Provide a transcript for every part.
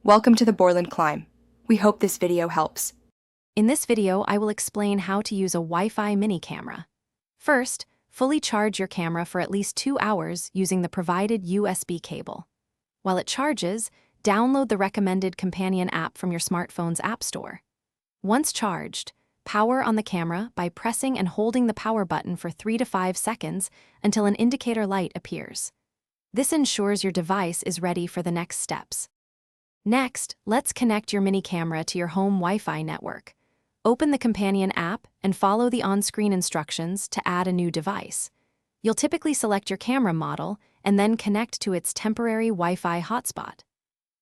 Welcome to the Borland Climb. We hope this video helps. In this video, I will explain how to use a Wi-Fi mini camera. First, fully charge your camera for at least 2 hours using the provided USB cable. While it charges, download the recommended companion app from your smartphone's app store. Once charged, power on the camera by pressing and holding the power button for 3 to 5 seconds until an indicator light appears. This ensures your device is ready for the next steps. Next, let's connect your mini camera to your home Wi-Fi network. Open the companion app and follow the on-screen instructions to add a new device. You'll typically select your camera model and then connect to its temporary Wi-Fi hotspot.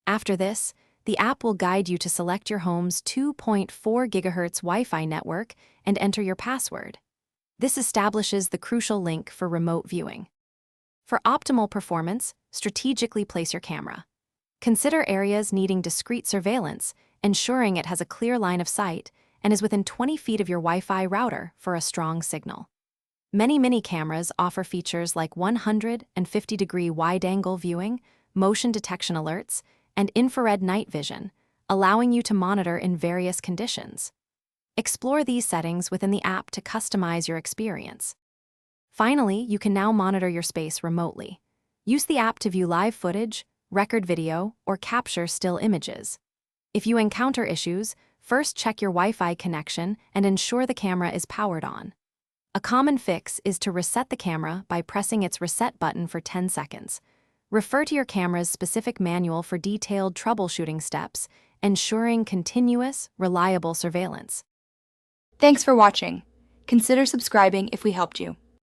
After this, the app will guide you to select your home's 2.4 GHz Wi-Fi network and enter your password. This establishes the crucial link for remote viewing. For optimal performance, strategically place your camera. Consider areas needing discrete surveillance, ensuring it has a clear line of sight and is within 20 feet of your Wi-Fi router for a strong signal. Many mini cameras offer features like 150-degree wide-angle viewing, motion detection alerts, and infrared night vision, allowing you to monitor in various conditions. Explore these settings within the app to customize your experience. Finally, you can now monitor your space remotely. Use the app to view live footage, record video, or capture still images. If you encounter issues, first check your Wi-Fi connection and ensure the camera is powered on. A common fix is to reset the camera by pressing its reset button for 10 seconds. Refer to your camera's specific manual for detailed troubleshooting steps, ensuring continuous, reliable surveillance. Thanks for watching. Consider subscribing if we helped you.